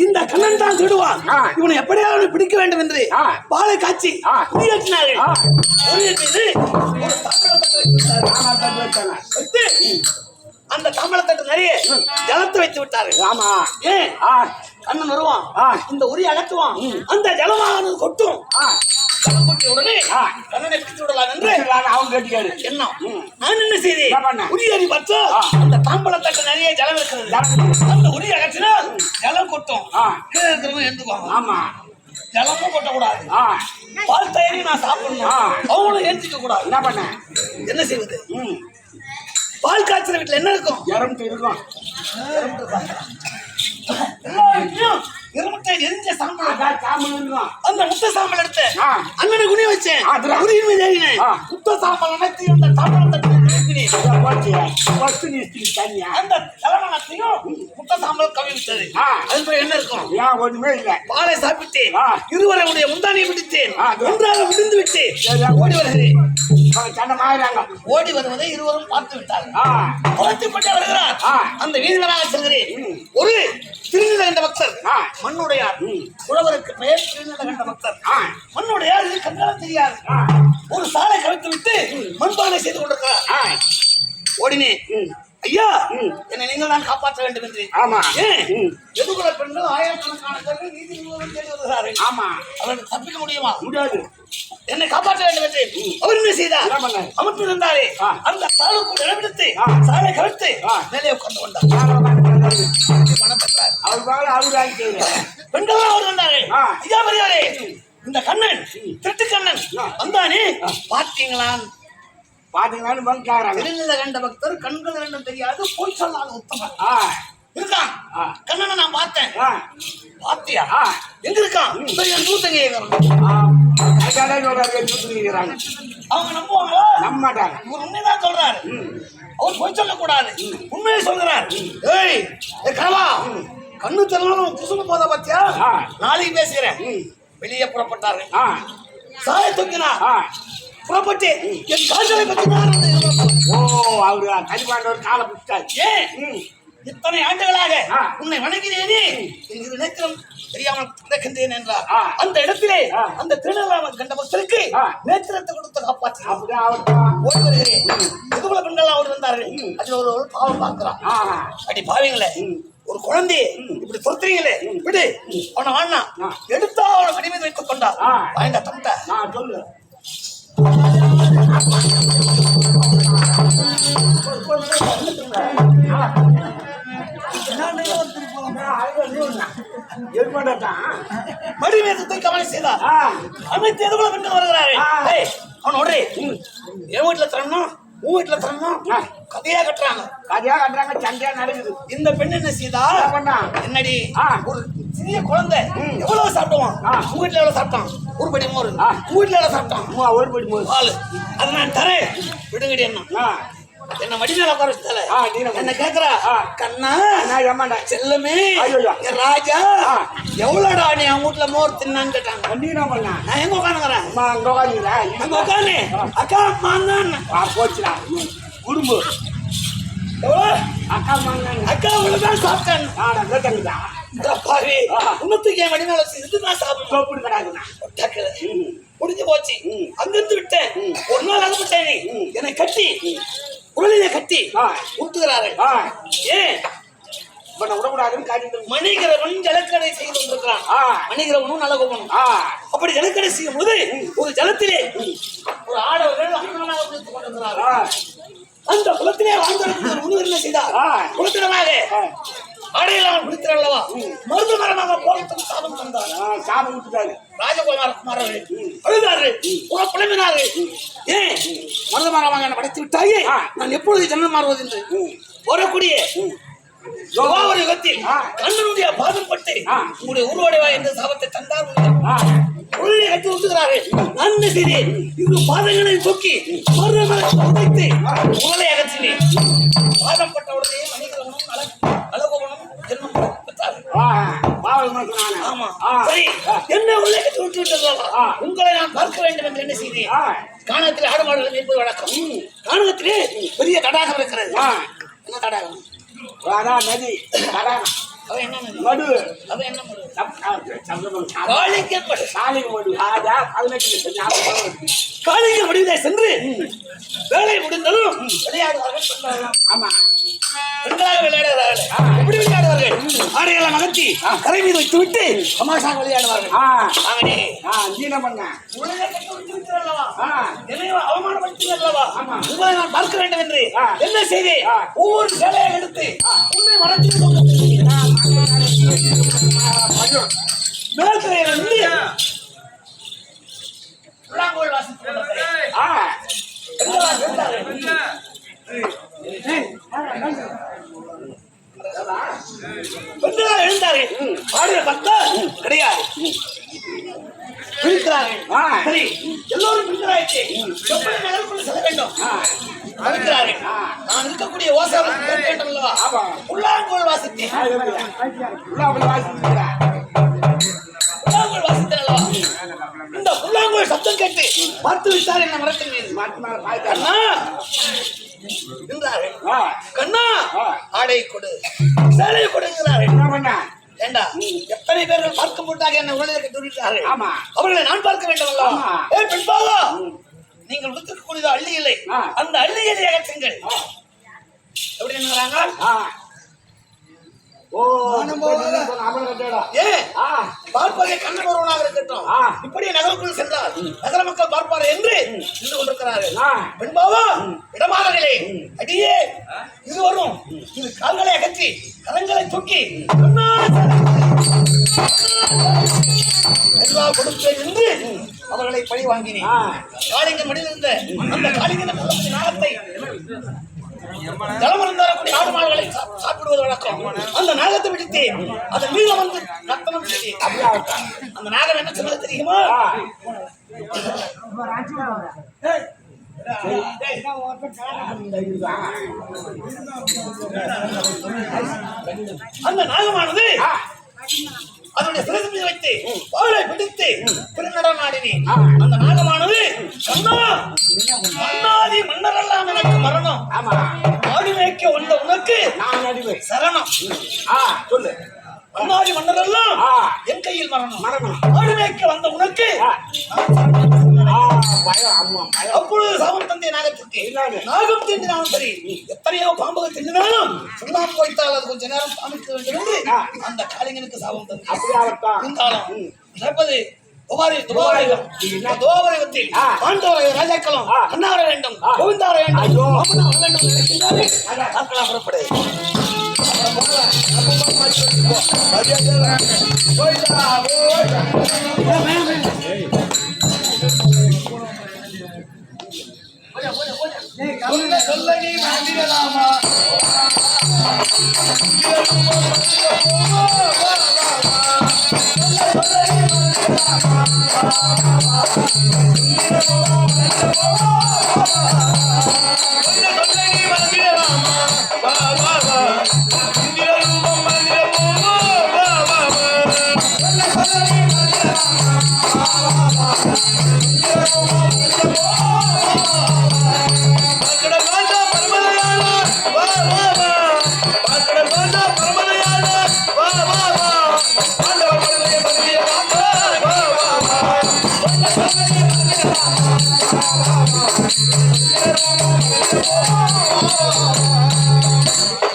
இந்த கண்ணன் தான் திருடுவான், இவனை எப்படியாவது பிடிக்க வேண்டும் என்று பாலை காய்ச்சி குடியேற்றினார்கள். குடியேற்றி ஒரு தாம்பழத்தட்டு வைத்து அந்த தாம்பழத்தட்டு நிறைய ஜலத்தை வைத்து விட்டார்கள். ஆமா, ஏன் கண்ணன் வருவான், இந்த உரி அகற்றுவான், அந்த ஜலமானது கொட்டும். உடனே கண்ணனை பிடித்து விடலாம் என்று அவன் கேட்டுக்காரு. என்ன நான் என்ன செய்தேன்? உரியறி பார்த்தா அந்த தாம்பழத்தட்டு நிறைய ஜலம் இருக்கிறது. அந்த உரி அகற்றினால் ஜலம் கொட்டும். கீழே இருக்கிறவங்க எழுந்துக்குவாங்க. ஆமா, ஜலமும் கொட்டக்கூடாது. பால் தயிரி நான் சாப்பிடணும், அவங்களும் ஏற்றிக்க கூடாது. என்ன பண்ண என்ன செய்வது? பால் காய்ச்சற வீட்டுல என்ன இருக்கும்? இருக்கும். எரிஞ்ச சாம்பல் அந்த முட்டை சாம்பல் எடுத்து அண்ணனை குனி வச்சேன். குனியின் மீது ஏறினேன். முட்டை சாம்பல் அனைத்தையும் அந்த தாம்பழத்தட்டு அந்த தலைவனத்தையும் முட்டை சாம்பல் கவிழ்த்தது. அதுக்கு என்ன இருக்கும்? ஒண்ணுமே இல்லை. பாலை சாப்பிட்டேன், இருவருடைய முந்தானியை பிடித்தேன், ஒன்றாக முடிந்து விட்டு ஓடி வருகிறேன். ஓடி வருவதை இருவரும் பார்த்து விட்டார்கள். வருகிறார். அந்த வீரராக செல்கிறேன். ஒரு திருநீலகண்ட பக்தர் மண்ணுடையார். உழவருக்கு பெயர் திருநீலகண்ட பக்தர். மண்ணுடையார் இது கண்டாலும் தெரியாது. ஒரு சாலை கவிழ்த்து விட்டு மண்பானை செய்து கொண்டிருக்கிறார். ஓடினே, ஐயா என்னை நீங்கள் தான் காப்பாற்ற வேண்டும் என்று. ஆமா, எதுகுல பெண்கள் ஆயிரக்கணக்கான பேர்கள் நீதி தேடி வருகிறார்கள். ஆமா, அவர்கள் தப்பிக்க முடியுமா? முடியாது. என்னை காப்பாற்ற வேண்டும் என்று அவர் என்ன செய்தார்? அமர்ந்து இருந்தாரே அந்த சாலுக்கு இடமெடுத்து சாலை கவிழ்த்து மேலே உட்கார்ந்து கொண்டார். பணம் பெற்றார். பெண்கள் அவர் வந்தார்கள். ஐயா பெரியாரே, இந்த கண்ணன் திருட்டு கண்ணன் வந்தானே பார்த்தீங்களா? திருநீலகண்ட பக்தர், கண்கள் ரெண்டும் தெரியாது, போய் சொல்லாத உத்தமர் இருக்கான். கண்ணனை நான் பார்த்தேன். பாத்தியா? எங்க இருக்கான்? தூத்தங்க அவங்க நம்புவாங்களா? நம்ப மாட்டாங்க. இவர் உண்மைதான் சொல்றாரு. அவர் போய் சொல்லக்கூடாது, உண்மையை சொல்கிறார். ஏய் கனவா, கண்ணு தெரியணும் குசும போத பத்தியா? நாளைக்கு பேசுகிறேன். வெளியே புறப்பட்டார்கள். சாய தூக்கினா புறப்பட்டு என் கால்களை பற்றி அவரு கரிபாண்டவர் காலை பிடிச்சார். ஏன் இத்தனை ஆண்டுகளாக உன்னை வணங்கினேனே என்று நினைக்கிறோம் தெரியாமல் கிடக்கின்றேன் என்றார். அந்த இடத்திலே அந்த திருநீலகண்ட பக்தருக்கு நேத்திரத்தை கொடுத்து காப்பாற்றினார். ஓடி வருகிறேன். எதுபோல பெண்கள் அவர் வந்தார்கள். அதில் ஒரு பாவம் பார்க்கிறான். அடி பாவீங்களே, ஒரு குழந்தைய இப்படி பொறுத்துறீங்களே, விடு அவனை ஆனா எடுத்தா அவனை கடிமீது வைத்துக் கொண்டார். வாங்க தம்பிட்ட சொல்லு. மடிமேதத்தை கவனம் செய்தார். அனைத்து எதுக்குள்ள பெண்கள் வருகிறார்கள். அவன் ஓடுறே, என் வீட்டுல தரணும், உன் வீட்டுல தரணும், கதையா கட்டுறாங்க. சண்டையா நடக்குது. இந்த பெண் என்ன செய்தா? என்னடி, ஒரு சிறிய குழந்தை எவ்வளவு சாப்பிடுவான்? உங்க வீட்டுல எவ்வளவு சாப்பிட்டான்? ஒரு படி மோர். உங்க வீட்டுல எவ்வளவு சாப்பிட்டான்? ஒரு படி மோர் பால். அது நான் தரேன், விடுங்கடி. என்ன மடிமேல உட்கார என்ன கேக்குறா? கண்ணா செல்லமே ராஜா எவ்வளோடா நீ அவங்க வீட்டுல மோர் தின்னான்னு கேட்டாங்க. நான் எங்க உட்காந்துக்கிறேன்? அங்க உட்காந்து அக்கா மாந்தான் போச்சுடா குடும்பு. அக்கா மாந்தான் அக்கா அவ்வளவுதான் சாப்பிட்டேன். உன்னத்துக்கு என் மடிமேல இதுதான் சாப்பிட்டு கிடையாதுண்ணா. முடிஞ்சு போச்சு. அங்கிருந்து விட்டேன். ஒரு நாள் அனுப்பிட்டேன். என்னை கட்டி உடலிலே கட்டி ஊட்டுகிறார்கள். ஏன் விடக்கூடாதுன்னு காட்டிட்டு மணிகிறவன் ஜலக்கடை செய்து கொண்டிருக்கிறான். மணிகிறவனும் நல்ல கோபனும் அப்படி ஜலக்கடை செய்யும் போது ஒரு ஜலத்திலே ஒரு ஆடவர்கள் கொண்டிருக்கிறார்கள். அந்த குலத்திலே வாழ்ந்த முனிவர் என்ன செய்தார்? குலத்தினமாக அடையில் அவன் குடிக்கிறான் அல்லவா மருது மரமாக போலத்துக்கு சாபம் தந்தார். சாபம் விட்டுட்டாரு. ராஜகுமாரர் அழுதாரு, புலம்பினாரு. ஏன் மருது மரமாக என்ன படைத்து விட்டாயே, நான் எப்பொழுது ஜன்மம் மாறுவது என்று வரக்கூடிய ஒரு யுகத்தில் கண்ணனுடைய பாதம் பட்டு உங்களுடைய உருவடைவா என்ற சாபத்தை தந்தார். உள்ளே கட்டி விட்டுகிறார்கள். நான் செய்தேன், இங்கு பாதங்களை தூக்கி உடைத்து உடலை அகற்றினேன். பாதம் பட்ட உடனே மணிகலவனும் அழகோவனும் ஜென்மம் பெற்றார்கள். ஆமா, சரி, என்ன உள்ளே கட்டி விட்டு விட்டதா? உங்களை நான் பார்க்க வேண்டும் என்று என்ன செய்தேன்? கானகத்திலே ஆடு மாடுகள் இருப்பது வழக்கம். கானகத்திலே பெரிய தடாகம் இருக்கிறது. என்ன தடாகம்? நதி தடாகம். அவன் என்ன நதி? மடு. அவன் என்ன மடு? காளிங்க முடிவிலே சென்று வேலை முடிந்ததும் விளையாடுவார்கள். ஆமா, பெண்களாக விளையாடுகிறார்கள். எப்படி விளையாடுவார்கள்? ஆடைகளை நகர்த்தி கரை மீது வைத்து விட்டு தமாஷாக விளையாடுவார்கள். அவனே அவமானப்படுத்தல்லவா உங்களை நான் பார்க்க வேண்டும் என்று என்ன செய்தேன்? ஒவ்வொரு சேலையை எடுத்து உன்னை மறைத்து புல்லாங்குழல் வாசித்து பெண்களாக எழுந்தார்கள். பாடுகிற பக்தர் கிடையாது. பிரிக்கிறார்கள். சரி, எல்லோரும் பிரிக்கிறாயிற்று. எப்படி நகருக்குள் செல்ல வேண்டும்? இருக்கிறார்கள். நான் இருக்கக்கூடிய ஓசையை கேட்க வேண்டும் அல்லவா? புல்லாங்குழல் வாசித்தேன். புல்லாங்குழல் வாசித்தேன் அல்லவா? இந்த புல்லாங்குழல் சத்தம் கேட்டு பார்த்து விட்டார் என்ன மரத்தின் மீது. கண்ணா என்றார்கள். கண்ணா ஆடை கொடு, சேலை கொடுக்கிறார்கள். ஏண்டா, எத்தனை பேர்கள் பார்க்க போட்டாக என்ன உடனே கட்டுவிட்டார்கள். அவர்களை நான் பார்க்க வேண்டும் அல்லவா? பெண்பாவா, நீங்கள் உடுத்திருக்கக்கூடியது அள்ளி இல்லை, அந்த அள்ளியை அகற்றுங்கள். எப்படி என்கிறாங்க? பார்ப்பதை கண்ணன் ஒருவனாக இருக்கட்டும், இப்படியே நகருக்குள் சென்றால் நகர மக்கள் பார்ப்பார் என்று நின்று கொண்டிருக்கிறார்கள். பெண்பாவா, இடமாறர்களே, அடியே இது வரும், இது கால்களை அகற்றி கரங்களை தூக்கி கொடுப்பேன் என்று அவர்களை பழி வாங்கினேன். காளிங்கன் மடிந்திருந்த அந்த காளிங்கன் நாகத்தை ஜலமருந்து வரக்கூடிய ஆடு மாடுகளை சாப்பிடுவது வழக்கம். அந்த நாகத்தை பிடித்து அதன் மீது வந்து ரத்தனம் செய்தேன். அந்த நாகம் என்ன சொன்னது தெரியுமா? அந்த நாகமானது அதனுடைய சிறப்பு மீது வைத்து வாளை பிடித்து திருநடம் ஆடினேன். அந்த நாகமானது மன்னாதி மன்னரெல்லாம் எனக்கு மரணம், ஆடி மேய்க்க வந்த உனக்கு சரணம். சொல்லு, மன்னாதி மன்னரெல்லாம் என் கையில் மரணம், ஆடி மேய்க்க வந்த உனக்கு. அப்பொழுது சாபம் தந்தை நாகத்திற்கு. நாகம் தீண்டினாலும் சரி, எத்தனையோ பாம்புகள் தீண்டினாலும் சுண்ணாம்பு வைத்தால் அது கொஞ்ச நேரம் சாமிக்க வேண்டும் என்று அந்த காளிங்கனுக்கு சாபம் தந்தாலும் நடப்பது துவாபரயுகத்தில் பாண்டவரை ராஜாக்களும் அண்ணாவர வேண்டும், கோவிந்தார வேண்டும், புறப்படு. சொல்ல நீ மாண்டிடலாமா?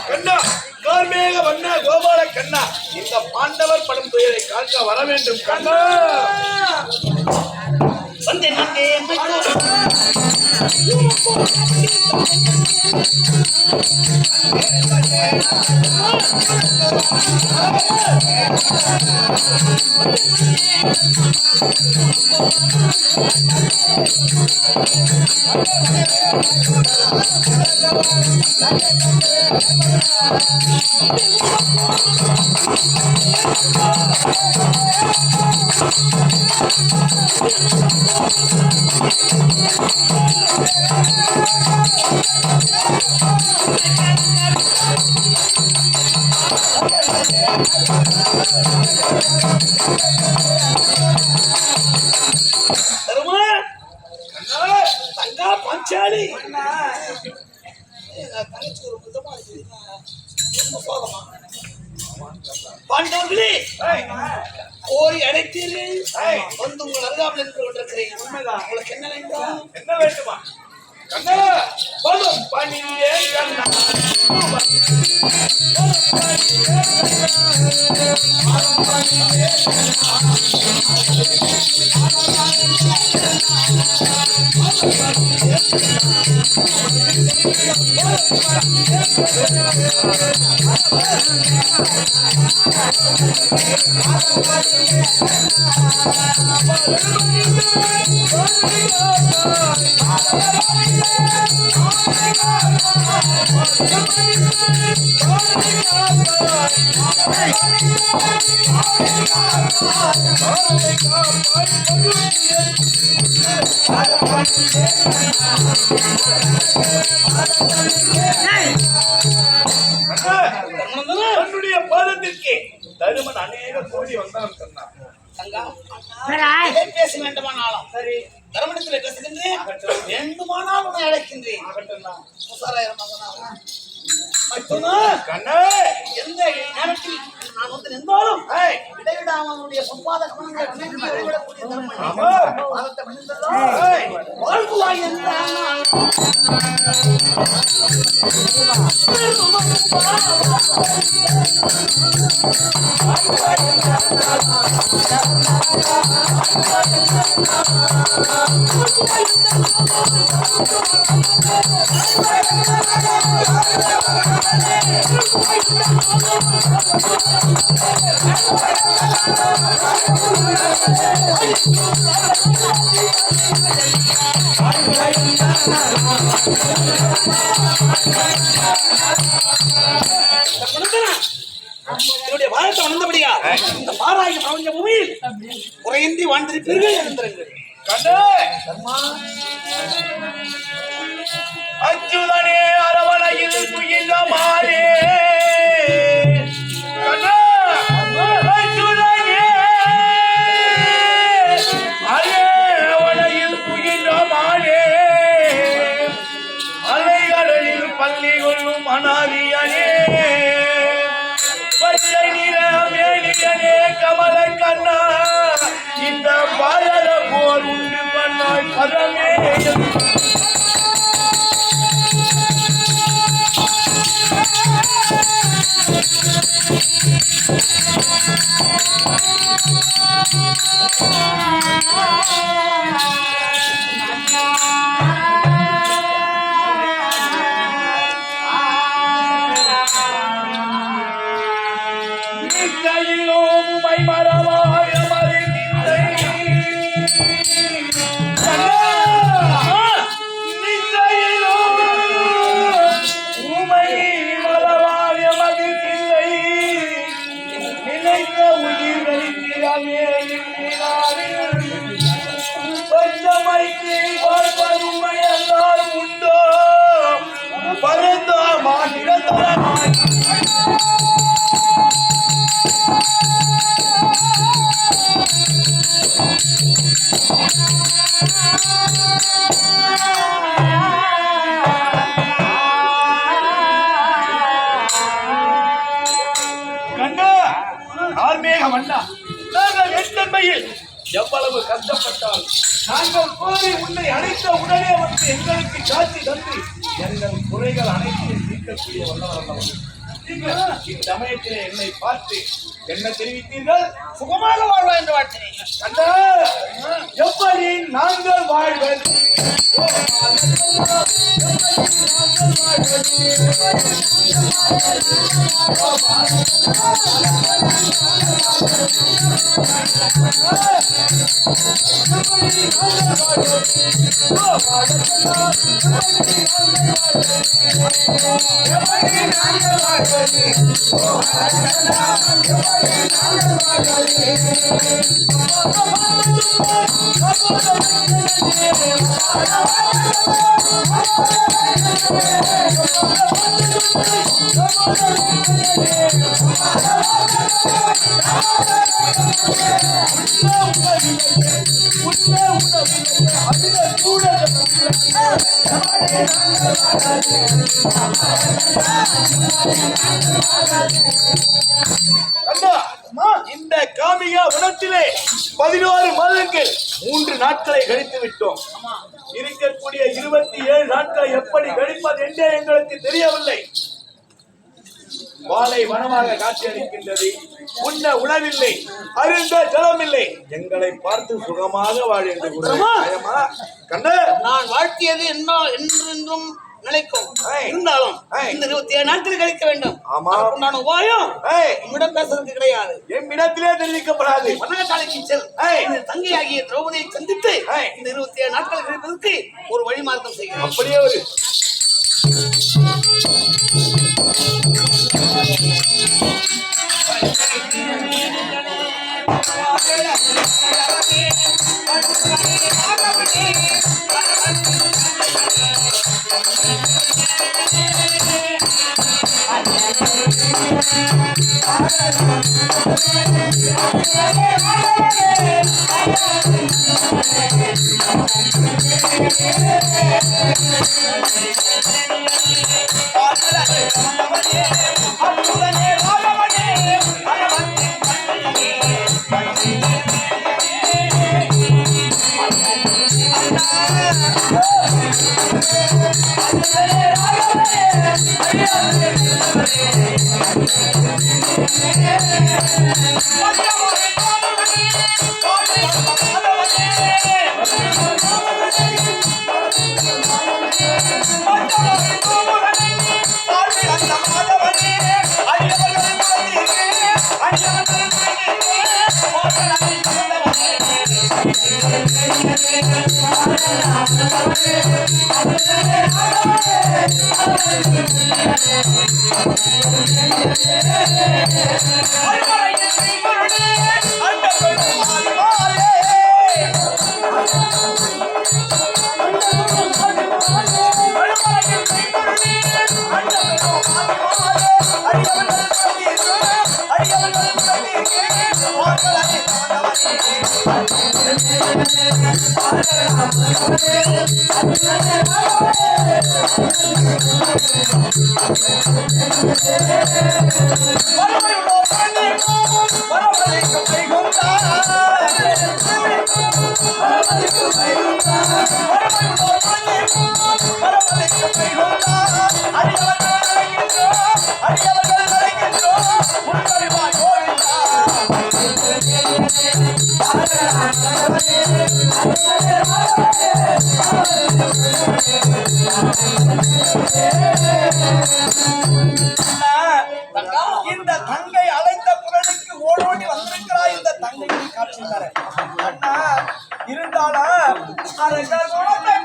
கண்ணா, கார்மேக வண்ண கோபால கண்ணா, இந்த பாண்டவர் படும் துயரை காக்க வர வேண்டும் கண்ணா. வந்தேன் தங்கா பஞ்சாலி பாண்டவர்களே கோரி அடைத்தீர்கள் வந்து உங்கள் அருகாமல் இருந்து கொண்டிருக்கிறேன். உண்மைதான். உங்களுக்கு என்ன வேண்டும்? என்ன வேண்டுமா? கண்ணா போதும் பணியே கண்ணா தன்னுடைய பாதத்திற்கு தருமன் அநேக கோடி வந்தான் சொன்னார். பேச வேண்டுமானாலும் சரி, தர்மணத்தில் பேசுகின்றேன். வேண்டுமானால் உன்னை அழைக்கின்றேன். கண்ணா எந்த நேரத்தில் நான் வந்து நின்றாலும் இடைவிடாமனுடைய பொன்பாத கமலங்களை வழிவிடக்கூடிய தர்மன் பாதத்தை பணிந்தல்லோ வாழ்வாய் என்றான். என்னுடைய பாரத்தை வந்தபடியா இந்த பாராய பிரபஞ்ச பூமியில் குறையின்றி வாழ்ந்திருப்பீர்கள் இருந்திருங்கள். கண்ணா அச்சுதனே அரவணையில் துயில மாறே கண்ணா அச்சுதனே அரவணையில் துயில மாறே அலைகளில் பள்ளி கொள்ளும் அனாதியனே பச்சை நிற மேனியனே கமல கண்ணா இந்த பாரத போர் உண்டு பண்ணாய் பரமே உண்டோ பரந்தாமா நிரந்தரமாய் கண்ணா ஆர்மேக மன்னா நாங்கள் எத்தன்மையில் எவ்வளவு கஷ்டப்பட்டால் நாங்கள் கோரி உன்னை அழைத்த உடனே வந்து எங்களுக்கு காட்சி தந்து எங்கள் குறைகள் அனைத்தையும் தீர்க்கக்கூடிய வல்லவர். இச்சமயத்திலே என்னை பார்த்து என்ன தெரிவித்தீர்கள்? சுகமாக வாழ்வா என்று வாழ்த்தினேன். கண்ணா எப்படி நாங்கள் வாழ்வது இந்த காமிகா வனத்திலே 16 மாதங்கள் 3 நாட்களை கழித்து விட்டோம். இருக்கக்கூடிய 27 நாட்களை எப்படி கழிப்பது என்றே எங்களுக்கு தெரியவில்லை. வாழை வனமாக காட்சியளிக்கின்றது. உண்ண உணவில்லை, அருந்த ஜலமில்லை. எங்களை பார்த்து சுகமாக வாழ்கின்ற கண்ணு நான் வாழ்த்தியது என்றென்றும் நிலைக்கும். இருந்தாலும் இந்த 27 நாட்கள் கழிக்க வேண்டும். நான் உபாயம் உம்மிடம் பேசுறதுக்கு கிடையாது. எம்மிடத்திலே தெரிவிக்கப்படாது. மன்னகாலைக்கு செல். தங்கையாகிய திரௌபதியை சந்தித்து இந்த 27 நாட்கள் கழிப்பதற்கு ஒரு வழி மார்க்கம் செய்கிறேன். அப்படியே ஒரு இந்த தங்கை அழைத்த குரலுக்கு ஓடோடி வந்திருக்கிறாய். இந்த தங்கையை காட்சி தர அண்ணா இருந்தாலும் அரசர் குணத்தை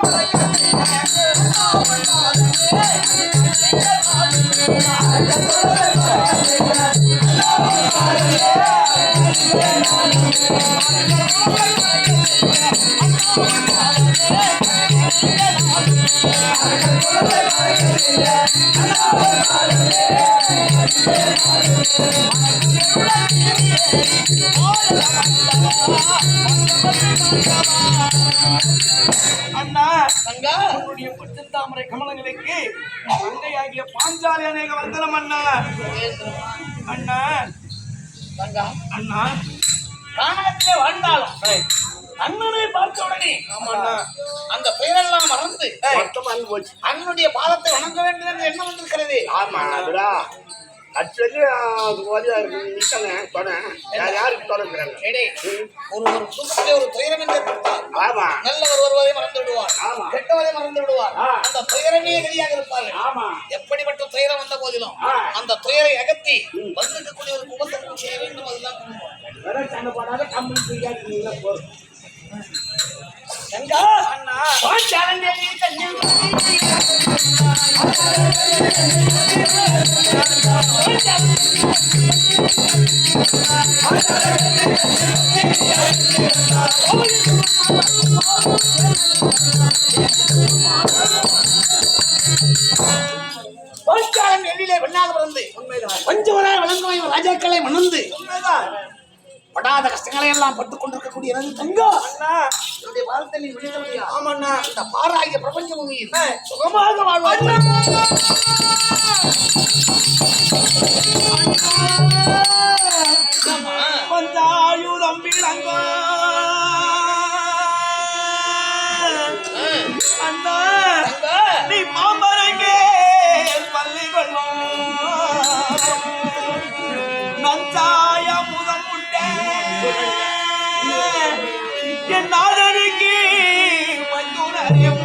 அண்ணா தங்கா உன்னுடைய பட்டு தாமரை கமலங்களுக்கு தங்கையாகிய பாஞ்சாலி அநேக வந்தனம் அண்ணா. அண்ணா தங்கா அண்ணா காணகத்திலே வாழ்ந்தாலும் அண்ணனை பார்த்த உடனே அந்த பெயரெல்லாம் மறந்து அண்ணனுடைய பாதத்தை வணங்க வேண்டும் என்று எண்ணம் வந்திருக்கிறது. ஆமா ஆக்சுவலி அது மாதிரியா இருக்கு. நிக்கணும் சொன்னேன் யாருக்கு தொடர்கிறாங்க. ஒரு குடும்பத்திலே ஒரு துயரம் என்று ஏற்பட்டால் ஆமா நல்லவர் வருவதை துயரவரை மறந்து விடுவார். அந்த துயரமே கதியாக இருப்பார்கள். ஆமா. எப்படிப்பட்ட துயரம் வந்த போதிலும் அந்த துயரை அகற்றி வந்திருக்கக்கூடிய ஒரு உபசரணம் செய்ய வேண்டும். அதெல்லாம் சண்டை போடாத கம்பெனி போதும். கங்கா அண்ணா பாஞ்சாலந்தேவி கன்னியாகுமரி பாஞ்சாலன் எழிலே வெண்ணாக பிறந்து பஞ்சவராய் விளங்குவாய் ராஜாக்களை மணந்து படாத கஷ்டங்களை எல்லாம் பட்டுக் கொண்டிருக்கக்கூடிய எனது தங்கா அண்ணா என்னுடைய வாழ்த்தை நீ விடுக்க முடியாது. ஆமாண்ணா இந்த பாராகிய பிரபஞ்ச பூமியில் சுகமாக வாழ்வாய். பஞ்சாயுதம் விளங்கோ அண்ணா நீ மாமரங்கே பள்ளி கொள்வோம் நஞ்சாய முதல் என் நாதனுக்கு மஞ்சூரையும்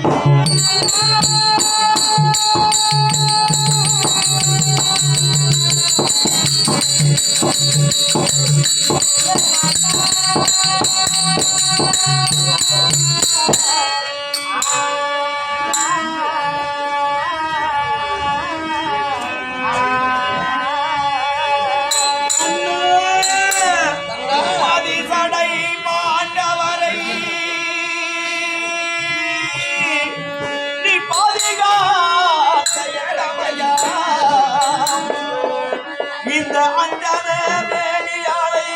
இந்த அஞ்சன வேலியாளை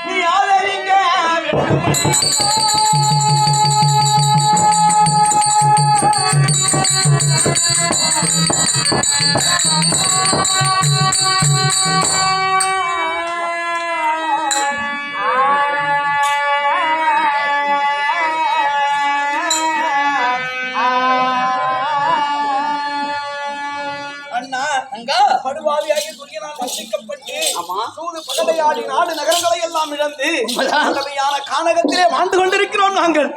நீ ஆதரிக்க படுவாவியாகி துரியனால் வஞ்சிக்கப்பட்டு சூது பகடையாடி நாடு நகரங்களை எல்லாம் இழந்து பழமையான கானகத்திலே வாழ்ந்து கொண்டிருக்கிறோம் நாங்கள்.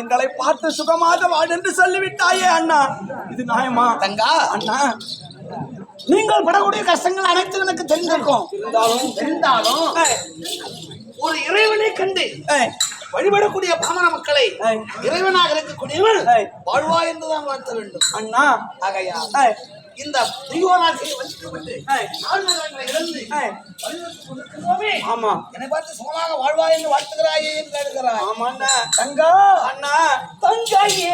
எங்களை பார்த்து சுகமாக வாழ் என்று சொல்லிவிட்டாயே அண்ணா, இது நியாயமா? தங்கா அண்ணா நீங்கள் படக்கூடிய கஷ்டங்கள் அனைத்து எனக்கு தெரிந்திருக்கும். இருந்தாலும் ஒரு இறைவனை கண்டு வழிபடக்கூடிய பாமர மக்களை இறைவனாக இருக்கக்கூடியவள் வாழ்வா என்றுதான் வாழ்த்த வேண்டும் அண்ணா. ஆகையா இந்த தெய்வனாட்சியை வஞ்சிக்கப்பட்டு ஆழ்நகரங்களை இழந்து ஆமா என்னை பார்த்து சுகமாக வாழ்வா என்று வாழ்த்துகிறாயே என்று கேட்கிறாய். ஆமா அண்ணா. தங்கா அண்ணா தங்கையே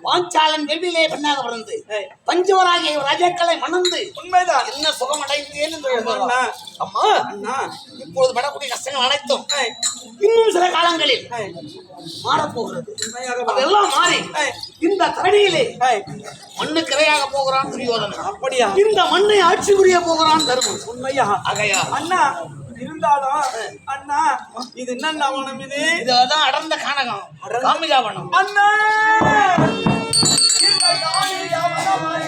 பாஞ்சாலன் பெண்ணிலே பெண்ணாக பிறந்து பஞ்சவராகிய ராஜாக்களை மணந்து உண்மைதான். என்ன சுகம் அடைந்தேன் என்று எழுதுகிறார். அண்ணா, அம்மா அண்ணா, இப்பொழுது படக்கூடிய கஷ்டங்கள் அனைத்தும் இன்னும் சில காலங்களில் மாறப்போகிறது. அதெல்லாம் மாறி இந்த தரணியிலே மண்ணு கிரையாக போகிறான் துரியோதனன். அப்படியா? இந்த மண்ணை ஆட்சி புரிய போகிறான் தர்மன். உண்மையா? ஆகையா அண்ணா, இருந்தாலும் அண்ணா, இது என்ன வனம்? இது இதுதான் அடர்ந்த கானகம், காமிகா வனம். அண்ணா, இந்த காமிகா வனமாய்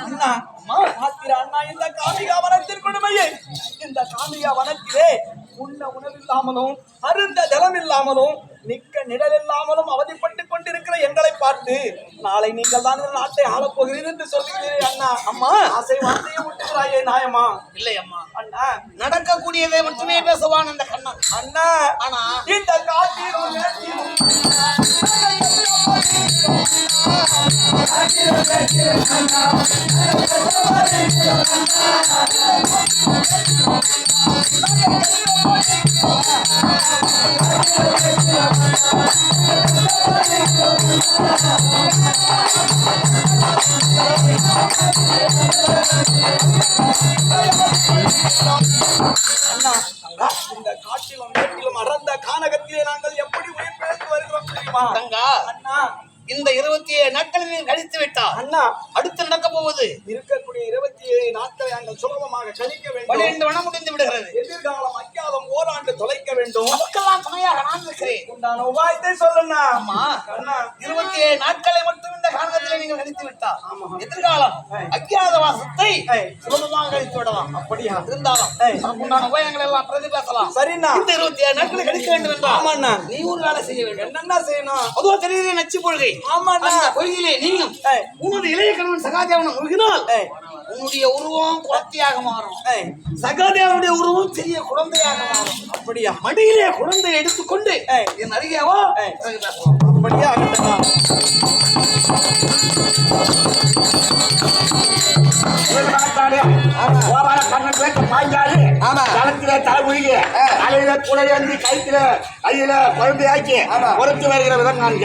அண்ணா, மாத்திர அண்ணா, இந்த காமிகா வனத்தின் கொடுமையை, இந்த காமிகா வனத்திலே உண்ண உணவில்லாமலும் அருந்த ஜலம் இல்லாமலும் நிக்க நிழல் இல்லாமலும் அவதிப்பட்டுக் கொண்டிருக்கிற எங்களை பார்த்து நாளை நீங்கள் தான் இந்த நாட்டை ஆளப் போகிறீர்கள் என்று சொல்லுகிறேன் அண்ணா. அம்மா, ஆசை வார்த்தையை விட்டுகிறாயே நாயமா? இல்லை அம்மா, அண்ணா, நடக்கக்கூடியதை மட்டுமே பேசுவான் இந்த கண்ணன். அண்ணா, ஆனா இந்த காட்டிலும் வேட்டிலும் அண்ணா, இந்த காட்டிலும் வேட்டிலும் அடர்ந்த கானகத்திலே நாங்கள் எப்படி உயிர் பிழைத்து வருகிறோம் தெரியுமா? தங்கா, அண்ணா, இந்த 27 நாட்களில் கழித்து விட்டார். அண்ணா, அடுத்து நடக்க போவது இருக்கக்கூடிய 27 நாட்களை நாங்கள் சுலபமாக கழிக்க வேண்டும். 12 வனம் முடிந்து விடுகிறது. எதிர்காலம் அஞ்ஞாதம் ஓராண்டு தொலைக்க வேண்டும். நமக்கெல்லாம் துணையாக நான் இருக்கிறேன். உண்டான உபாயத்தை சொல்லண்ணா. அம்மா, அண்ணா, 27 நாட்களை மட்டும் இந்த காரணத்திலே நீங்கள் கழித்து விட்டார். எதிர்காலம் அஜ்ஞாத வாசத்தை சுலபமாக கழித்து விடலாம். அப்படியா? இருந்தாலும் நமக்கு உண்டான உபாயங்கள் எல்லாம் பிரதி பேசலாம். சரிண்ணா. இந்த 27 நாட்களை கழிக்க வேண்டும் என்றால் ஆமாண்ணா. நீ ஒரு வேலை செய்ய வேண்டும். என்னண்ணா செய்யணும்? அதுவா தெரியுது நச்சு கொள்கை. ஆமாண்ணா. அந்த கொள்கையிலே நீயும் உனது இளைய கணவன் சகாதேவனும் முழுகினால் உன்னுடைய உருவம் குழந்தையாக மாறும். சகாதேவனுடைய உருவம் சிறிய குழந்தையாக மாறும். அப்படியா? மடியிலே குழந்தையை எடுத்துக்கொண்டு என் அருகேவா பிறகு பேசலாம். அப்படியா? ஆகட்டும்ண்ணா. கண்ணன் பேச பாய்ந்தாரு. களத்திலே தலைமுழுகி தலையில குடை வந்து கைத்தில கையில குழந்தையாக்கி பொறுத்து வருகிற விதம் நான்